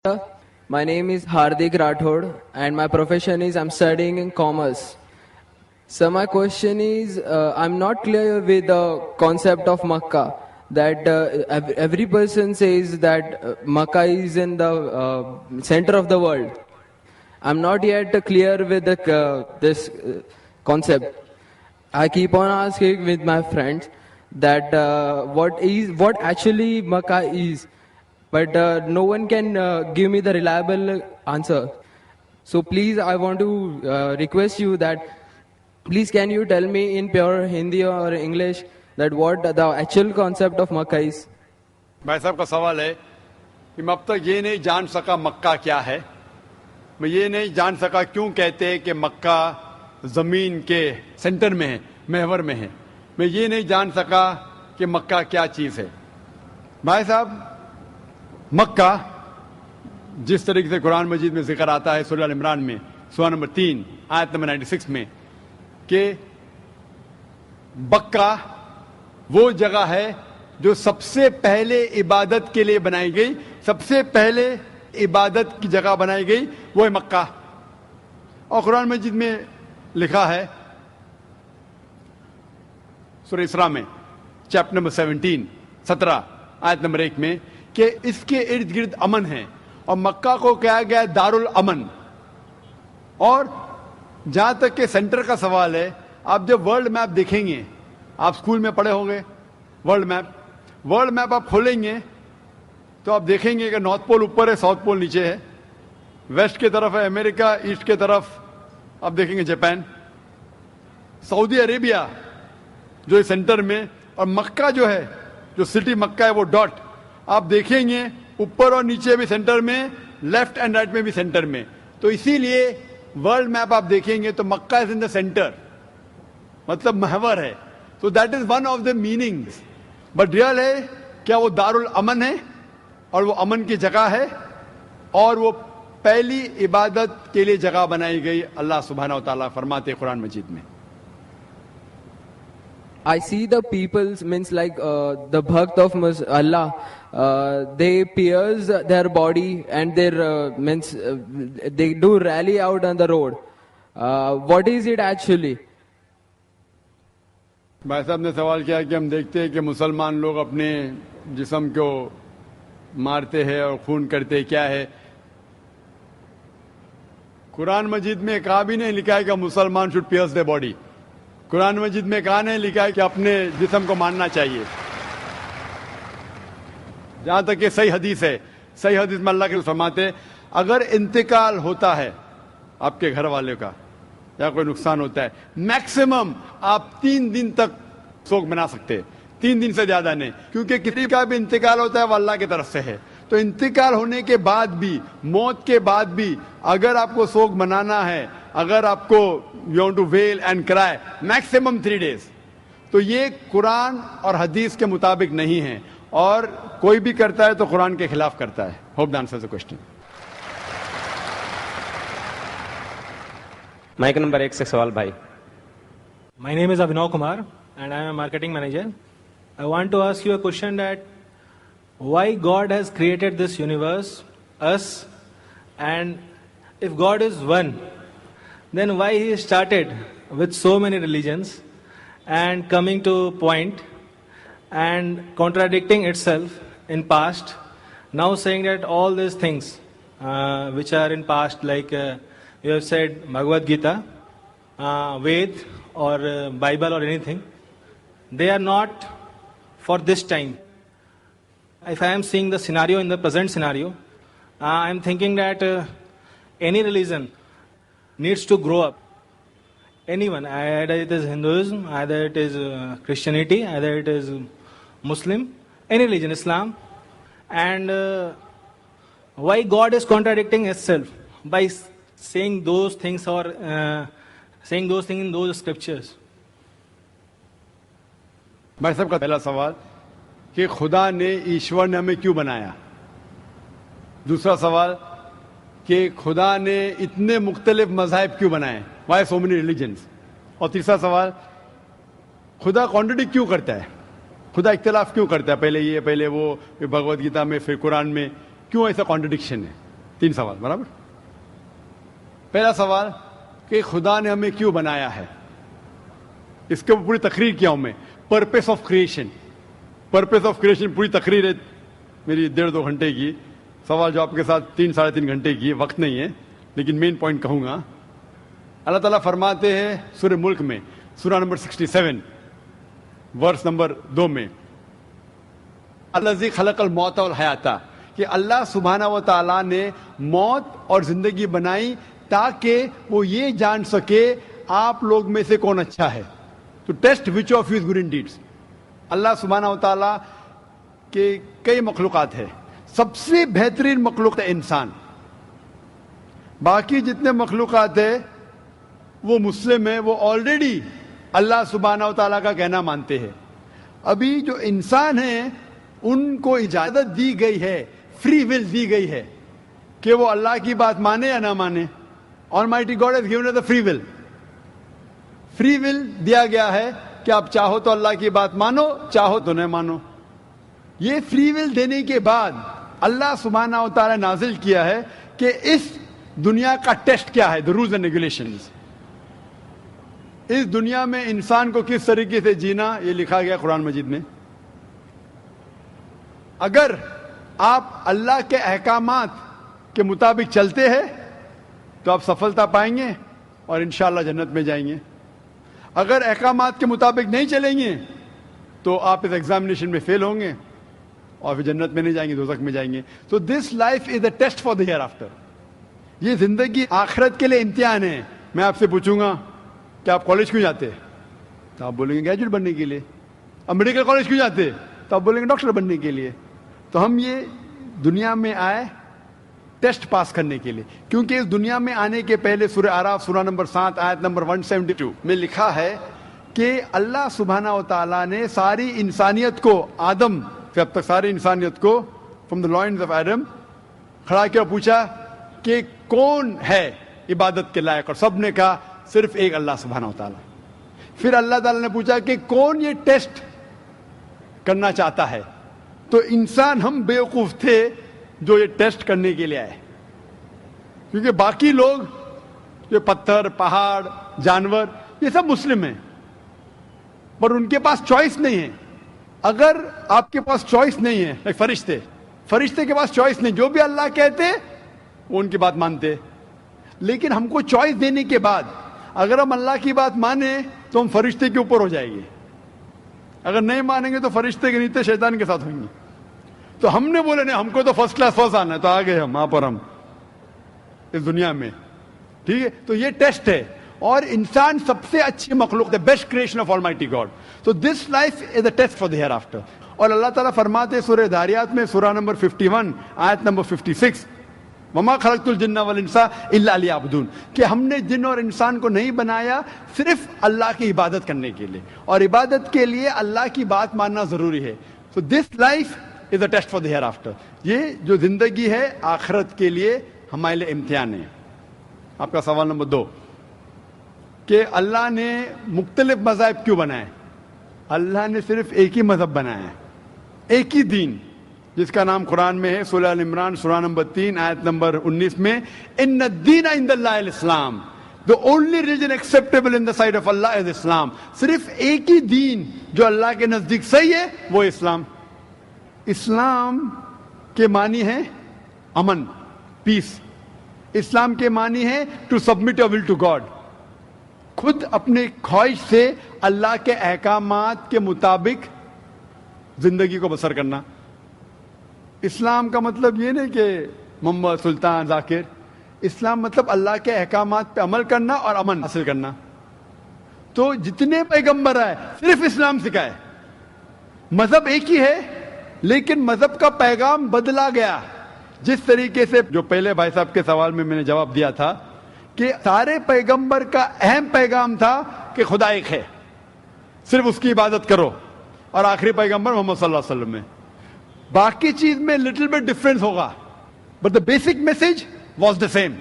My name is Hardik Rathod and my profession is I'm studying in commerce. So my question is, I'm not clear with the concept of Makkah. That every person says that Makkah is in the center of the world. I'm not yet clear with this concept. I keep on asking with my friends that what actually Makkah is, but no one can give me the reliable answer. So please, I want to request you that please can you tell me in pure Hindi or English that what the actual concept of Makkah is? भाई साहब का सवाल है कि मैं अब तक ये नहीं जान सका मक्का क्या है, मैं ये नहीं जान सका क्यों कहते हैं कि मक्का ज़मीन के सेंटर में है, महवर में है, मैं ये नहीं जान सका कि मक्का क्या चीज़ है। भाई साहब, मक्का जिस तरीके से कुरान मजीद में जिक्र आता है सूरह अल इमरान में सूरा नंबर 3 आयत नंबर 96 में कि बक्का वो जगह है जो सबसे पहले इबादत के लिए बनाई गई, सबसे पहले इबादत की जगह बनाई गई वो है मक्का। और कुरान मजीद में लिखा है सूरह इसरा में चैप्टर नंबर 17 आयत नंबर 1 में कि इसके इर्द गिर्द अमन है और मक्का को कहा गया दारुल अमन। और जहां तक के सेंटर का सवाल है, आप जब वर्ल्ड मैप देखेंगे, आप स्कूल में पढ़े होंगे वर्ल्ड मैप आप खोलेंगे तो आप देखेंगे कि नॉर्थ पोल ऊपर है, साउथ पोल नीचे है, वेस्ट की तरफ है अमेरिका, ईस्ट की तरफ आप देखेंगे जापान, सऊदी अरेबिया जो है सेंटर में, और मक्का जो है, जो सिटी मक्का है वो डॉट आप देखेंगे ऊपर और नीचे भी सेंटर में, लेफ्ट एंड राइट में भी सेंटर में। तो इसीलिए वर्ल्ड मैप आप देखेंगे तो मक्का इज इन द सेंटर, मतलब महवर है। तो that is one of the meanings. But real है क्या वो दारुल अमन है और वो अमन की जगह है और वो पहली इबादत के लिए जगह बनाई गई। अल्लाह सुब्हानहू व तआला फरमाते कुरान मजीद में, I see the peoples means like the bhakt of Allah. They pierce their body and their means they do rally out on the road. What is it actually? भाई साहब ने सवाल किया कि हम देखते हैं कि मुसलमान लोग अपने जिस्म को मारते हैं और खून करते हैं, क्या है? कुरान मजीद में कहा भी नहीं लिखा है कि मुसलमान should pierce the body. Quran Majeed में कहा नहीं लिखा है कि अपने जिस्म को मारना चाहिए। जहां तक ये सही हदीस है, सही हदीस में अल्लाह के फरमाते अगर इंतकाल होता है आपके घर वाले का या कोई नुकसान होता है, मैक्सिमम आप 3 दिन तक शोक मना सकते हैं, 3 दिन से ज्यादा नहीं, क्योंकि किसी का भी इंतकाल होता है वो अल्लाह की तरफ से है। तो इंतकाल होने के बाद भी, मौत के बाद भी अगर आपको शोक मनाना है, अगर आपको you want to wail and cry, maximum 3 days. तो ये कुरान और हदीस के मुताबिक नहीं है और कोई भी करता है तो कुरान के खिलाफ करता है। Hope the answer the question. Mike number 1 से सवाल भाई। My name is Abhinav Kumar and I am a marketing manager. I want to ask you a question that why God has created this universe, us, and if God is one, then why He started with so many religions and coming to point and contradicting itself in past, now saying that all these things which are in past, like you have said Bhagavad Gita, Ved or Bible or anything, they are not for this time. If I am seeing the scenario in the present scenario, I am thinking that any religion needs to grow up. Anyone, either it is Hinduism, either it is Christianity, either it is Muslim, any religion, Islam. And why God is contradicting itself by saying those things or saying those things in those scriptures? भाई साहब का पहला सवाल कि खुदा ने, ईश्वर ने हमें क्यों बनाया। दूसरा सवाल कि खुदा ने इतने मुख्तलिफ मज़ाहिब क्यों बनाए, वाई सो मेनी रिलीजन्स। और तीसरा सवाल, खुदा कॉन्ट्रडिक्ट क्यों करता है, खुदा इख्तिलाफ क्यों करता है, पहले ये पहले वो, भगवद गीता में फिर कुरान में, क्यों ऐसा कॉन्ट्रडिक्शन है। 3 سوال برابر. پہلا سوال کہ خدا نے ہمیں کیوں بنایا ہے, اس کے پوری تقریر کیا ہوں میں. Purpose of creation, purpose of creation پوری تقریر ہے میری 1.5-2 گھنٹے کی. سوال جواب کے ساتھ 3-3.5 گھنٹے کی, وقت نہیں ہے, لیکن مین پوائنٹ کہوں گا. اللہ تعالیٰ فرماتے ہیں سورہ ملک میں, سورہ نمبر 67 ورس نمبر 2 میں, الذی خلق الموت والحیات, کہ اللہ سبحانہ و تعالیٰ نے موت اور زندگی بنائی تاکہ وہ یہ جان سکے آپ لوگ میں سے کون اچھا ہے. تو test which of you is good in deeds. اللہ سبحانہ و تعالیٰ کے کئی مخلوقات ہے, سب سے بہترین مخلوق ہے انسان. باقی جتنے مخلوقات ہیں وہ مسلم ہیں, وہ آلریڈی اللہ سبحانہ و تعالیٰ کا کہنا مانتے ہیں. ابھی جو انسان ہیں ان کو اجازت دی گئی ہے, فری ول دی گئی ہے کہ وہ اللہ کی بات مانے یا نہ مانے. Almighty God has given us the free will. Free will دیا گیا ہے کہ آپ چاہو تو اللہ کی بات مانو, چاہو تو نہ مانو. یہ فری ول دینے کے بعد اللہ سبحانہ و تعالیٰ نازل کیا ہے کہ اس دنیا کا ٹیسٹ کیا ہے, the rules and regulations. اس دنیا میں انسان کو کس طریقے سے جینا, یہ لکھا گیا قرآن مجید میں. اگر آپ اللہ کے احکامات کے مطابق چلتے ہیں تو آپ سفلتا پائیں گے اور انشاءاللہ جنت میں جائیں گے. اگر احکامات کے مطابق نہیں چلیں گے تو آپ اس ایگزامینیشن میں فیل ہوں گے اور پھر جنت میں نہیں جائیں گے, دوزخ میں جائیں گے. So this life is a test for the hereafter. یہ زندگی آخرت کے لیے امتحان ہے. میں آپ سے پوچھوں گا کہ آپ کالج کیوں جاتے, تو آپ بولیں گے گریجویٹ بننے کے لیے. اب میڈیکل کالج کیوں جاتے, تو آپ بولیں گے ڈاکٹر بننے کے لیے. تو ہم یہ دنیا میں آئے ٹیسٹ پاس کرنے کے لیے, کیونکہ اس دنیا میں آنے کے پہلے سورہ اعراف سورہ نمبر 7 آیت نمبر 172 میں لکھا ہے کہ اللہ سبحانہ و تعالیٰ نے ساری انسانیت کو, آدم سے اب تک ساری انسانیت کو from the lines of Adam کھڑا کیا, پوچھا کہ کون ہے عبادت کے لائق, اور سب نے کہا صرف ایک اللہ سبحانہ و تعالیٰ. پھر اللہ تعالیٰ نے پوچھا کہ کون یہ ٹیسٹ کرنا چاہتا ہے, تو انسان ہم بیوقوف تھے جو یہ ٹیسٹ کرنے کے لیے آئے, کیونکہ باقی لوگ یہ پتھر, پہاڑ, جانور یہ سب مسلم ہیں, پر ان کے پاس چوائس نہیں ہے. اگر آپ کے پاس چوائس نہیں ہے, ایک فرشتے کے پاس چوائس نہیں, جو بھی اللہ کہتے وہ ان کی بات مانتے. لیکن ہم کو چوائس دینے کے بعد اگر ہم اللہ کی بات مانیں تو ہم فرشتے کے اوپر ہو جائیں گے, اگر نہیں مانیں گے تو فرشتے کے نیچے شیطان کے ساتھ ہویں گے. تو ہم نے بولے نہیں, ہم کو تو فرسٹ کلاس فرسٹ آنا ہے, تو آ گئے ہم وہاں پر, ہم اس دنیا میں. ٹھیک ہے, تو یہ ٹیسٹ ہے, اور انسان سب سے اچھی مخلوق ہے, best creation of almighty God. تو this life is a test for the hereafter. اور اللہ تعالیٰ فرماتے سورہ داریات میں سورہ نمبر 51 آیت نمبر 56, وما خلقت الجن والانس الا لیعبدون, کہ ہم نے جن اور انسان کو نہیں بنایا صرف اللہ کی عبادت کرنے کے لیے, اور عبادت کے لیے اللہ کی بات ماننا ضروری ہے. So this life is a test for the hereafter. یہ جو زندگی ہے آخرت کے لیے ہمارے لیے امتحان ہے. آپ کا سوال نمبر 2 کہ اللہ نے مختلف مذاہب کیوں بنائے. اللہ نے صرف ایک ہی مذہب بنایا ہے, ایک ہی دین, جس کا نام قرآن میں ہے سورہ ال عمران سورہ نمبر 3 آیت نمبر 19 میں, ان الدین عند اللہ الاسلام, the only religion acceptable in the sight of Allah is Islam. صرف ایک ہی دین جو اللہ کے نزدیک صحیح ہے وہ اسلام. اسلام کے معنی ہے امن, پیس. اسلام کے معنی ہے to submit your will to God, خود اپنے خواہش سے اللہ کے احکامات کے مطابق زندگی کو بسر کرنا. اسلام کا مطلب یہ نہیں کہ محمد سلطان ذاکر, اسلام مطلب اللہ کے احکامات پہ عمل کرنا اور امن حاصل کرنا. تو جتنے پیغمبر آئے صرف اسلام سکھائے. مذہب ایک ہی ہے لیکن مذہب کا پیغام بدلا گیا. جس طریقے سے جو پہلے بھائی صاحب کے سوال میں نے جواب دیا تھا کہ سارے پیغمبر کا اہم پیغام تھا کہ خدا ایک ہے, صرف اس کی عبادت کرو, اور آخری پیغمبر محمد صلی اللہ علیہ وسلم میں. باقی چیز میں لٹل بٹ ڈفرینس ہوگا, but the basic message was the same.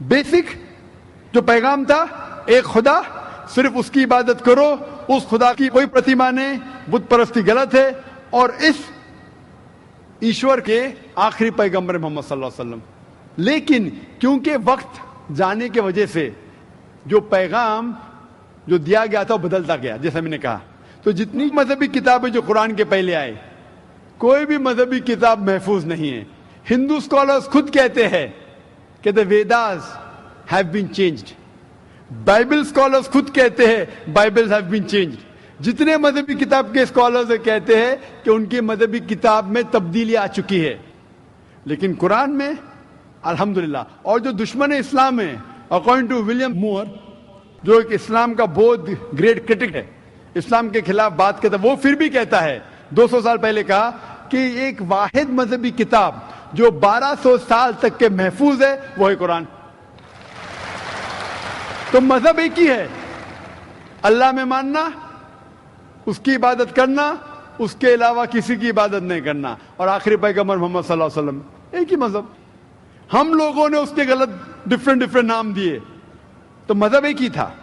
Basic جو پیغام تھا ایک خدا, صرف اس کی عبادت کرو, اس خدا کی کوئی پرتیما نہیں, بت پرستی غلط ہے, اور اس ईश्वर के आखिरी पैगंबर मोहम्मद सल्लल्लाहु अलैहि वसल्लम. लेकिन क्योंकि वक्त जाने की वजह से जो पैगाम जो दिया गया था वो बदलता गया, जैसा मैंने कहा. तो जितनी मजहबी किताबें जो कुरान के पहले आए, कोई भी मजहबी किताब महफूज नहीं है. हिंदू स्कॉलर्स खुद कहते हैं कि the Vedas have been changed. Bible scholars खुद कहते हैं बाइबल्स हैव बीन चेंज्ड. जितने मजहबी किताब के स्कॉलर्स कहते हैं कि उनकी मजहबी किताब में तब्दीली आ चुकी है. लेकिन कुरान में अल्हम्दुलिल्लाह. और जो दुश्मन इस्लाम है, अकॉर्डिंग टू विलियम मूर, जो एक इस्लाम का बहुत ग्रेट क्रिटिक है, इस्लाम के खिलाफ बात करता है, वो फिर भी कहता है 200 साल पहले कहा कि एक वाहिद मजहबी किताब जो 1200 साल तक के महफूज है वो है कुरान. तो मजहब एक ही है, अल्लाह में मानना, उसकी इबादत करना, उसके अलावा किसी की इबादत नहीं करना, और आखिरी पैगंबर मोहम्मद सल्लल्लाहु अलैहि वसल्लम. एक ही मजहब. हम लोगों ने उसके गलत डिफरेंट नाम दिए, तो मजहब एक ही था.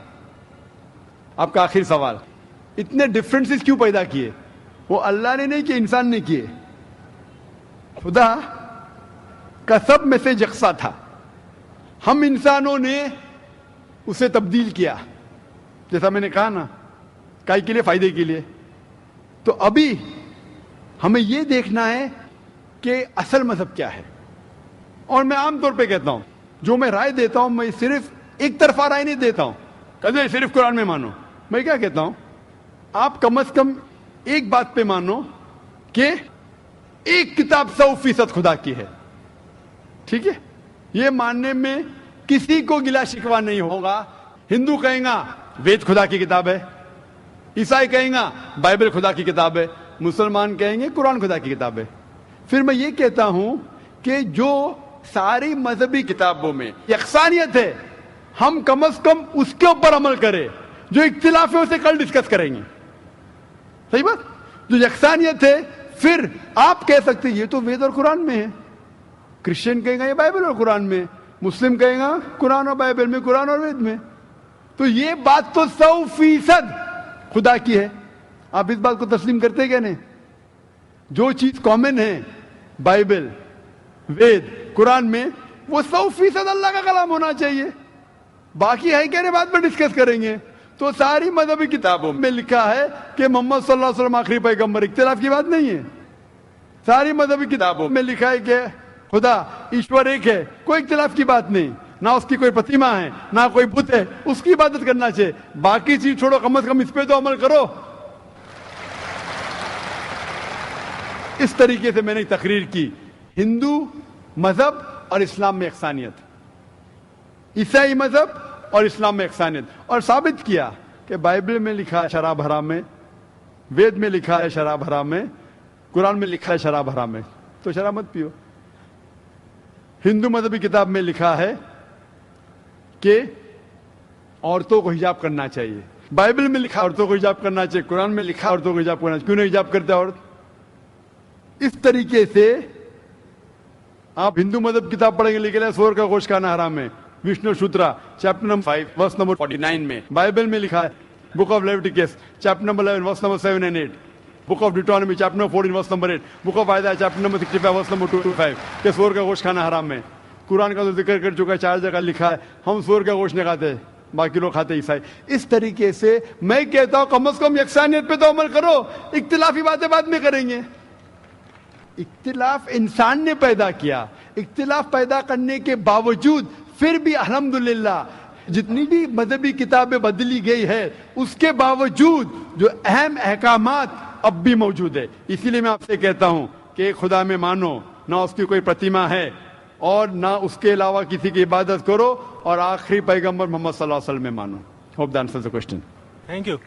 आपका आखिरी सवाल, इतने डिफरेंसेस क्यों पैदा किए? वो अल्लाह ने नहीं किए, इंसान ने किए. खुदा का सब में से यकसा था, हम इंसानों ने उसे तब्दील किया. जैसा मैंने कहा ना, काहे के लिए? फायदे के लिए. तो अभी हमें यह देखना है कि असल मजहब क्या है. और मैं आमतौर पे कहता हूं, जो मैं राय देता हूं, मैं सिर्फ एक तरफा राय नहीं देता हूं, कभी सिर्फ कुरान में मानो. मैं क्या कहता हूं, आप कम से कम एक बात पे मानो कि एक किताब 100% खुदा की है. ठीक है? ये मानने में किसी को गिला शिकवा नहीं होगा. हिंदू कहेगा वेद खुदा की किताब है, ईसाई कहेगा बाइबल खुदा की किताब है, मुसलमान कहेंगे कुरान खुदा की किताब है. फिर मैं ये कहता हूं कि जो सारी मजहबी किताबों में यकसानियत है, हम कम से कम उसके ऊपर अमल करें. जो इख्तिलाफ है उसे कल डिस्कस करेंगे. सही बात? जो यकसानियत है, फिर आप कह सकते हैं ये तो वेद और कुरान में है, क्रिश्चियन कहेगा ये बाइबल और कुरान में, मुस्लिम कहेगा कुरान और बाइबल में, कुरान और वेद में. तो ये बात तो 100% खुदा की है. आप इस बात को तस्लीम करते क्या नहीं? जो चीज कॉमन है बाइबल, वेद, कुरान में, वो 100% अल्लाह का कलाम होना चाहिए. बाकी है क्या बाद में डिस्कस करेंगे. तो सारी मजहबी किताबों में लिखा है कि मोहम्मद सल्लल्लाहु अलैहि वसल्लम आखिरी पैगंबर. इख्तिलाफ की बात नहीं है. सारी मजहबी किताबों में लिखा है कि खुदा ईश्वर एक है, कोई इख्तिलाफ की बात नहीं. ना उसकी कोई प्रतिमा है, ना कोई बुत है, उसकी इबादत करना चाहिए. बाकी चीज छोड़ो, कम से कम इस पे तो अमल करो. इस तरीके से मैंने तकरीर की. हिंदू मजहब और इस्लाम में यकसानियत, ईसाई मजहब और इस्लाम में यकसानियत, और साबित किया कि बाइबल में लिखा है शराब हराम है, वेद में लिखा है शराब हराम है, कुरान में लिखा है शराब हराम है, तो शराब मत पियो. हिंदू मजहबी किताब में लिखा है कि औरतों को हिजाब करना चाहिए, बाइबल में लिखा औरतों को हिजाब करना चाहिए, कुरान में लिखा औरतों को हिजाब करना चाहिए. क्यों नहीं हिजाब करते औरत? इस तरीके से आप हिंदू मजहब किताब पढ़ेंगे, लिखे सूअर का गोश्त खाना हराम है, Vishnu Sutra chapter number 5 verse number 49 में. बाइबल में लिखा है book of Leviticus chapter number 11 verse number 7 and 8, book of Deuteronomy chapter number 14 verse number 8, book of Isaiah chapter number 65 verse number 2 to 5 के सूअर का गोश्त खाना हराम है. कुरान का तो जिक्र कर चुका है, 4 जगह लिखा है हम सूअर का गोश्त नहीं खाते, बाकी लोग खाते ईसाई. इस तरीके से मैं कहता हूं कम से कम यकसानियत पे तो अमल करो. इख्तिलाफी बातें बाद में करेंगे. इख्तिलाफ इंसान ने पैदा किया. इख्तिलाफ पैदा करने के बावजूद फिर भी अल्हम्दुलिल्लाह जितनी भी मजहबी किताबें बदली गई है, उसके बावजूद जो अहम अहकामात अब भी मौजूद है. इसीलिए मैं आपसे कहता हूं कि खुदा में मानो, ना उसकी कोई प्रतिमा है और ना उसके अलावा किसी की इबादत करो, और आखिरी पैगंबर मोहम्मद सल्लल्लाहु अलैहि वसल्लम में मानो. Hope that answers the question. Thank you.